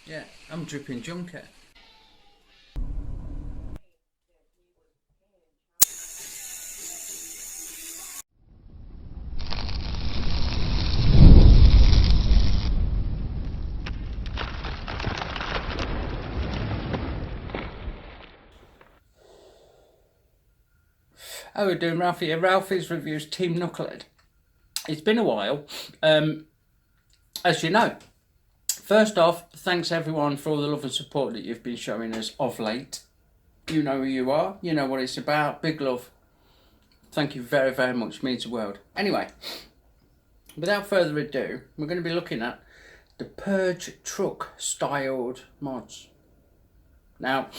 Yeah, I'm dripping junket. How are we doing, Ralfy? Ralphy's Reviews, Team Knucklehead. It's been a while, as you know. First off, thanks everyone for all the love and support that you've been showing us of late. You know who you are, you know what it's about. Big love. Thank you very, very much. It means the world. Anyway, without further ado, we're going to be looking at the Purge truck styled mods. Now,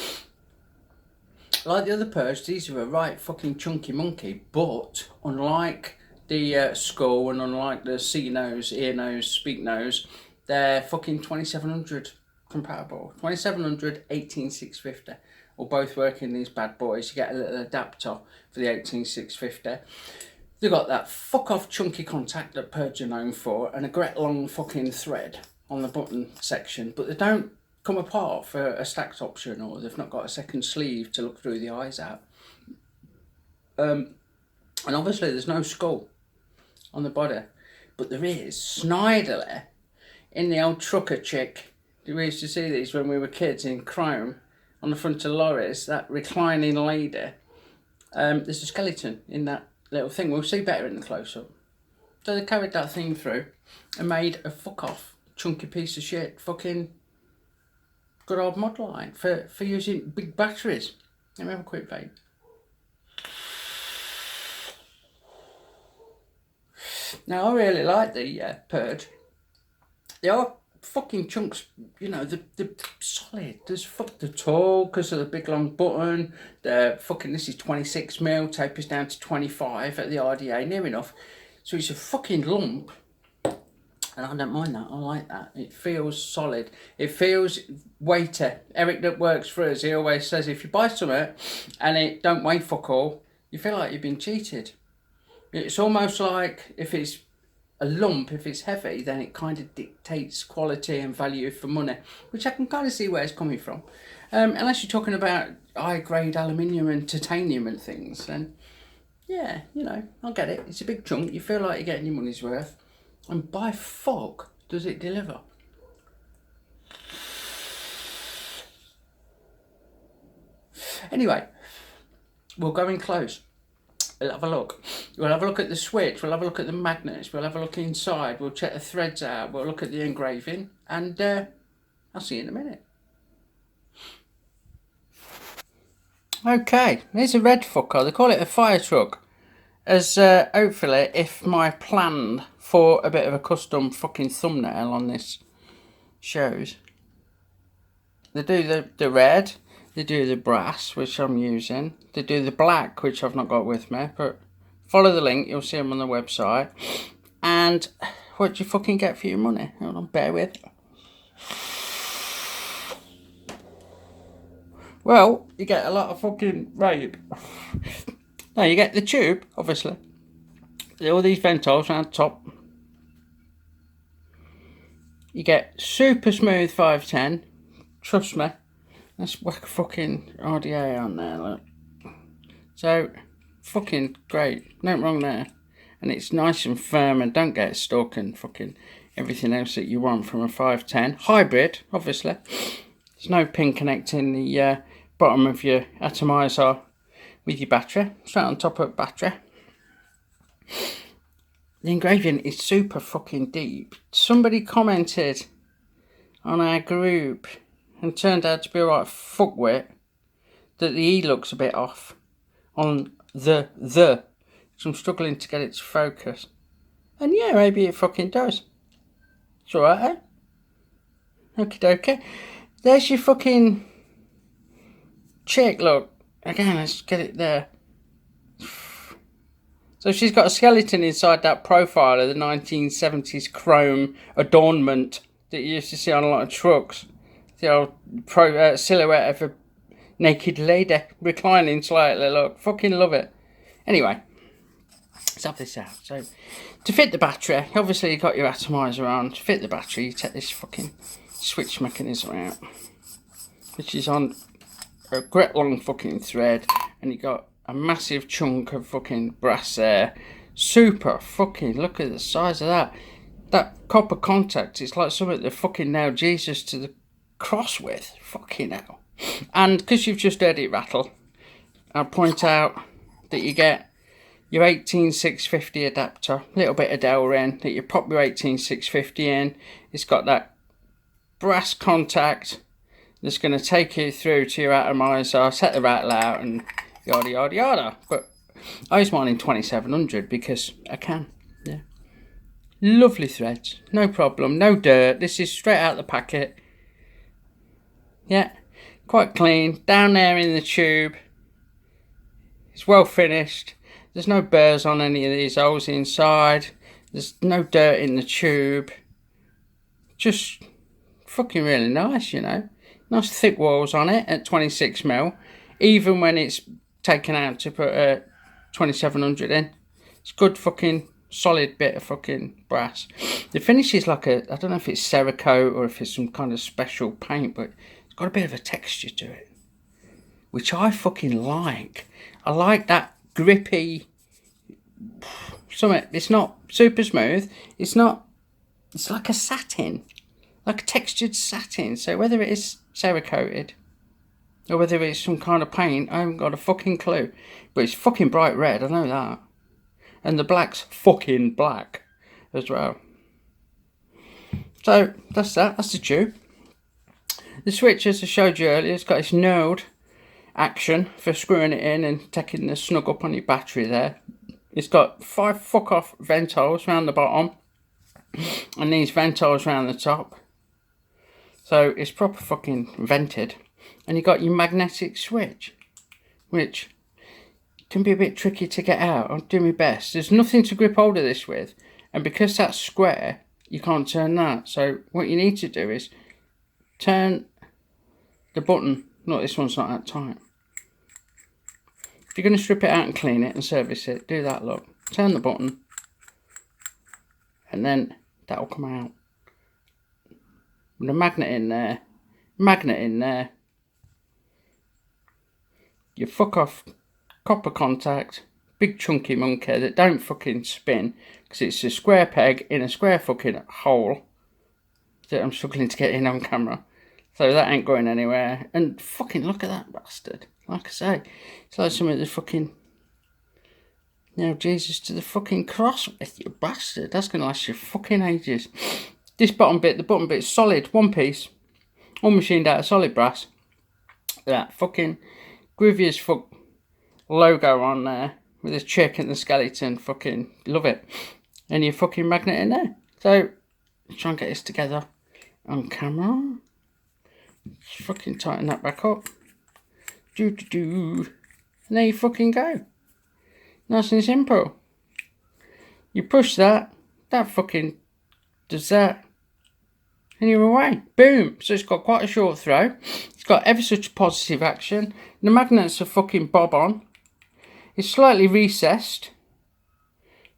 like the other Purge, these are a right fucking chunky monkey, but unlike the skull and unlike the see nose, ear nose, speak nose, they're fucking 2700 compatible. 2700, 18650 will both work in these bad boys. You get a little adapter for the 18650. They've got that fuck off chunky contact that Purge are known for and a great long fucking thread on the button section, but they don't come apart for a stacked option, or they've not got a second sleeve to look through the eyes out. And obviously there's no skull on the body, but there is snidely in the old trucker chick. We used to see these when we were kids in chrome on the front of lorries, that reclining lady. There's a skeleton in that little thing. We'll see better in the close-up. So they carried that theme through and made a fuck off chunky piece of shit fucking good old mod line for using big batteries. Let me have a quick vape. Now I really like the Purge. They are fucking chunks, you know, they're solid. They're tall because of the big long button. They're fucking, this is 26mm, tapers down to 25 at the RDA, near enough. So it's a fucking lump. And I don't mind that, I like that. It feels solid. It feels weighty. Eric that works for us, he always says if you buy something and it don't weigh fuck all, you feel like you've been cheated. It's almost like if it's a lump, if it's heavy, then it kind of dictates quality and value for money, which I can kind of see where it's coming from. Unless you're talking about high grade aluminium and titanium and things, then yeah, you know, I'll get it. It's a big chunk, you feel like you're getting your money's worth. And by fuck does it deliver. Anyway, we'll go in close. We'll have a look. We'll have a look at the switch. We'll have a look at the magnets. We'll have a look inside. We'll check the threads out. We'll look at the engraving. And I'll see you in a minute. Okay, here's a red fucker. They call it a fire truck. As hopefully, if my plan for a bit of a custom fucking thumbnail on this shows. They do the red, they do the brass, which I'm using, they do the black, which I've not got with me, but follow the link, you'll see them on the website. And what do you fucking get for your money? Hold on, bear with. Well, you get a lot of fucking vape. No, you get the tube, obviously. All these ventils around the top. You get super smooth 510. Trust me. Let's whack a fucking RDA on there, look. So, fucking great. Nothing wrong there. And it's nice and firm and don't get stuck and fucking everything else that you want from a 510. Hybrid, obviously. There's no pin connecting the bottom of your atomizer with your battery. Straight on top of the battery. The engraving is super fucking deep. Somebody commented on our group and turned out to be a right fuckwit that the E looks a bit off on the. So I'm struggling to get it to focus. And yeah, maybe it fucking does. It's alright, eh? Okie dokie. There's your fucking chick, look. Again, let's get it there. So she's got a skeleton inside that profile of the 1970s chrome adornment that you used to see on a lot of trucks. The old silhouette of a naked lady reclining slightly, look. Fucking love it. Anyway, let's have this out. So To fit the battery, obviously you've got your atomizer on. To fit the battery, you take this fucking switch mechanism out, which is on a great long fucking thread, and you got a massive chunk of fucking brass there. Super fucking, look at the size of that. That copper contact is like something that fucking nailed Jesus to the cross with. Fucking hell. And because you've just heard it rattle, I'll point out that you get your 18650 adapter, a little bit of dowel in, that you pop your 18650 in. It's got that brass contact that's going to take you through to your atomizer, set the rattle out, and yada yada yada. But I use mine in 2700 because I can. Yeah, lovely threads, no problem, no dirt. This is straight out the packet. Yeah, quite clean. Down there in the tube, it's well finished. There's no burrs on any of these holes inside. There's no dirt in the tube. Just fucking really nice, you know. Nice thick walls on it at 26mm. Even when it's taken out to put a 2700 in. It's good fucking solid bit of fucking brass. The finish is like a, I don't know if it's Cerakote or if it's some kind of special paint, but it's got a bit of a texture to it, which I fucking like. I like that grippy something. It's not super smooth. It's not, it's like a satin, like a textured satin. So whether it is Cerakoted or whether it's some kind of paint, I haven't got a fucking clue. But it's fucking bright red, I know that. And the black's fucking black as well. So that's that, that's the tube. The switch, as I showed you earlier, it's got its node action for screwing it in and taking the snug up on your battery there. It's got 5 fuck off vent holes around the bottom and these vent holes around the top. So it's proper fucking vented. And you got your magnetic switch, which can be a bit tricky to get out. I'll do my best. There's nothing to grip hold of this with, and because that's square, you can't turn that. So what you need to do is turn the button. Look, this one's not that tight. If you're going to strip it out and clean it and service it, do that, look. Turn the button, and then that'll come out. With a magnet in there, your fuck off copper contact, big chunky monkey that don't fucking spin because it's a square peg in a square fucking hole that I'm struggling to get in on camera. So that ain't going anywhere. And fucking look at that bastard. Like I say, it's like something that fucking, you know, Jesus to the fucking cross with you bastard. That's going to last you fucking ages. This bottom bit, the bottom bit's solid, one piece, all machined out of solid brass. That fucking groovy as fuck logo on there with this chick and the skeleton, fucking love it. And your fucking magnet in there. So, let's try and get this together on camera. Just fucking tighten that back up. And there you fucking go. Nice and simple. You push that, that fucking does that. And you're away. Boom. So it's got quite a short throw. It's got ever such a positive action. The magnets are fucking bob on. It's slightly recessed.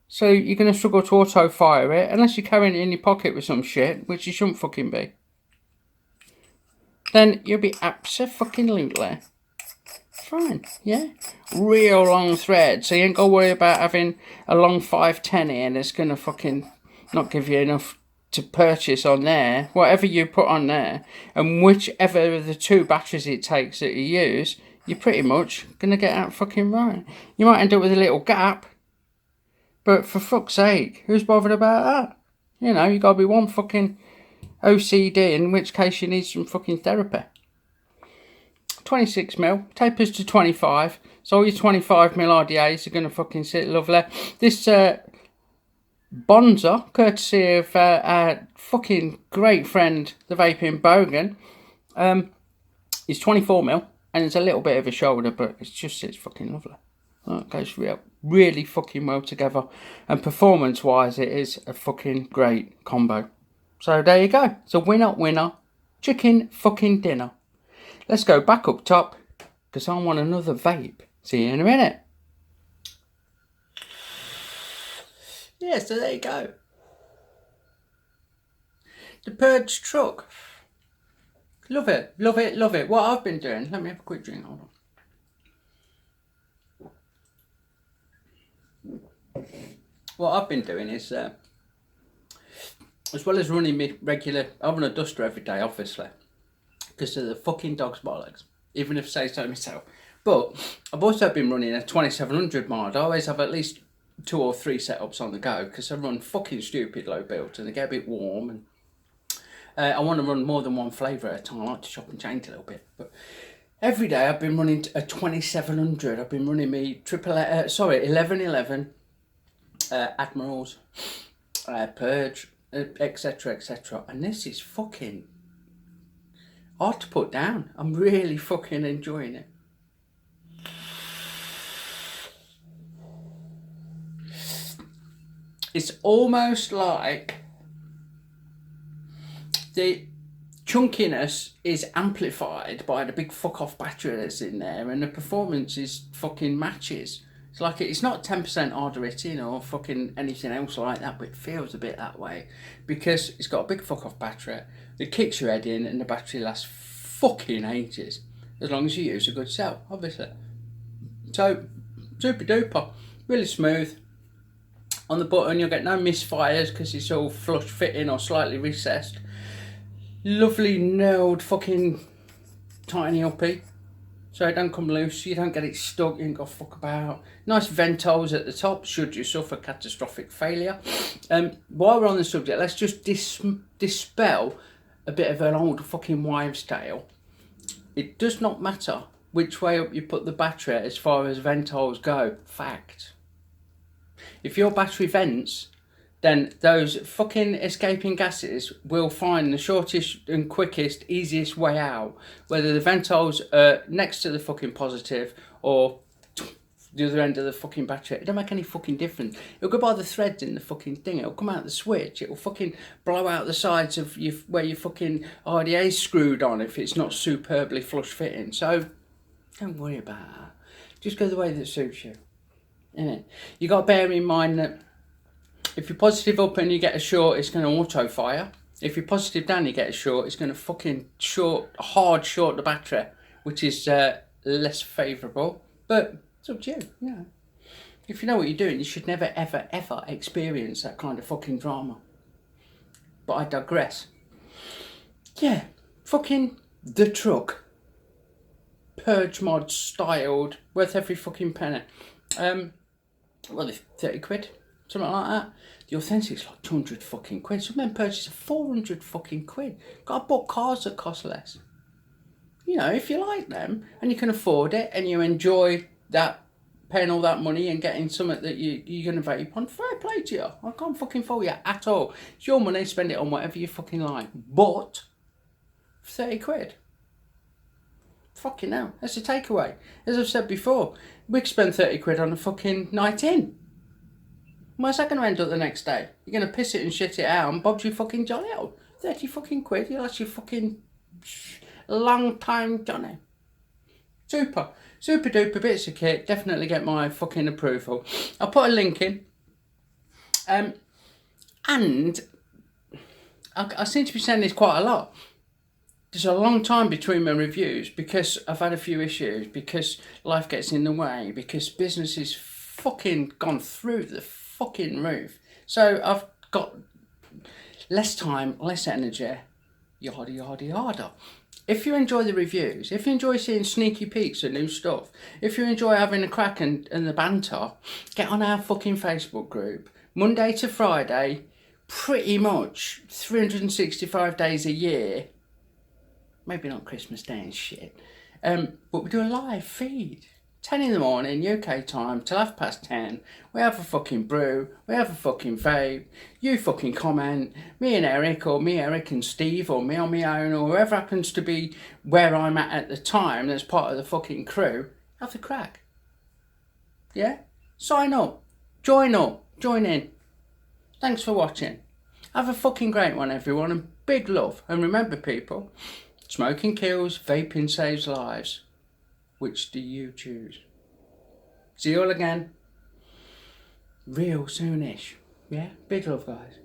So you're going to struggle to auto fire it. Unless you're carrying it in your pocket with some shit. Which you shouldn't fucking be. Then you'll be abso-fucking-lutely fine. Yeah. Real long thread. So you ain't got to worry about having a long 510 here. That's going to fucking not give you enough to purchase on there, whatever you put on there, and whichever of the 2 batteries it takes that you use, you're pretty much going to get out fucking right. You might end up with a little gap, but for fuck's sake, who's bothered about that? You know, you got to be one fucking OCD, in which case you need some fucking therapy. 26mm, tapers to 25, so all your 25mm RDAs are going to fucking sit lovely. This Bonza, courtesy of our fucking great friend, the Vaping Bogan, is 24mm, and it's a little bit of a shoulder, but it's just, it's fucking lovely. It goes really fucking well together, and performance wise it is a fucking great combo. So there you go, it's a winner, chicken fucking dinner. Let's go back up top, because I want another vape. See you in a minute. Yeah, so there you go. The Purge truck. Love it, love it, love it. What I've been doing, let me have a quick drink, hold on. What I've been doing is, as well as running my regular, I run a duster every day, obviously, because of the fucking dog's bollocks, even if I say so myself. But I've also been running a 2700 mod. I always have at least 2 or 3 setups on the go, because I run fucking stupid low build and they get a bit warm, and I want to run more than one flavour at a time. I like to chop and change a little bit. But every day I've been running a 2700. I've been running me 1111 Admirals, Purge, etc, etc. And this is fucking hard to put down. I'm really fucking enjoying it. It's almost like the chunkiness is amplified by the big fuck off battery that's in there, and the performance is fucking matches. It's like it's not 10% harder hitting or fucking anything else like that, but it feels a bit that way because it's got a big fuck off battery that kicks your head in, and the battery lasts fucking ages as long as you use a good cell, obviously. So super duper, really smooth. On the button you'll get no misfires because it's all flush fitting or slightly recessed. Lovely nailed fucking tiny uppy, so it don't come loose, you don't get it stuck, you ain't got to fuck about. Nice ventos at the top should you suffer catastrophic failure. While we're on the subject, let's just dispel a bit of an old fucking wives' tale. It does not matter which way up you put the battery as far as ventos go. Fact. If your battery vents, then those fucking escaping gases will find the shortest and quickest, easiest way out, whether the ventos are next to the fucking positive or the other end of the fucking battery. It don't make any fucking difference. It'll go by the threads in the fucking thing. It'll come out the switch. It'll fucking blow out the sides of you where your fucking RDA's screwed on if it's not superbly flush fitting. So don't worry about that. Just go the way that suits you. Innit? You got to bear in mind that if you're positive up and you get a short, it's going to auto fire. If you're positive down, you get a short, it's going to fucking hard short the battery, which is less favourable. But it's up to you. Yeah. If you know what you're doing, you should never, ever, ever experience that kind of fucking drama. But I digress. Yeah, fucking the truck. Purge mod styled, worth every fucking penny. Well, 30 quid. Something like that. The Authentic's like 200 fucking quid. Some men purchase for 400 fucking quid. Got bought cars that cost less. You know, if you like them and you can afford it and you enjoy that, paying all that money and getting something that you're going to vape on, fair play to you. I can't fucking fault you at all. It's your money, spend it on whatever you fucking like. But 30 quid. Fucking hell, that's a takeaway. As I've said before, we could spend 30 quid on a fucking night in. Where's that going to end up the next day? You're going to piss it and shit it out and Bob's your fucking jolly out. 30 fucking quid, that's your fucking long time Johnny. Super duper bits of kit, definitely get my fucking approval. I'll put a link in. And I seem to be saying this quite a lot. There's a long time between my reviews because I've had a few issues, because life gets in the way, because business is fucking gone through the fucking roof. So I've got less time, less energy, yada yada yada. If you enjoy the reviews, if you enjoy seeing sneaky peeks of new stuff, if you enjoy having a crack and the banter, get on our fucking Facebook group. Monday to Friday, pretty much 365 days a year. Maybe not Christmas Day and shit. But we do a live feed. 10 in the morning, UK time, till 10:30. We have a fucking brew, we have a fucking vape, you fucking comment, me and Eric, or me, Eric and Steve, or me on my own, or whoever happens to be where I'm at the time that's part of the fucking crew, have the crack. Yeah? Sign up, join in. Thanks for watching. Have a fucking great one, everyone, and big love. And remember, people, smoking kills, vaping saves lives. Which do you choose? See you all again real soonish. Yeah, big love, guys.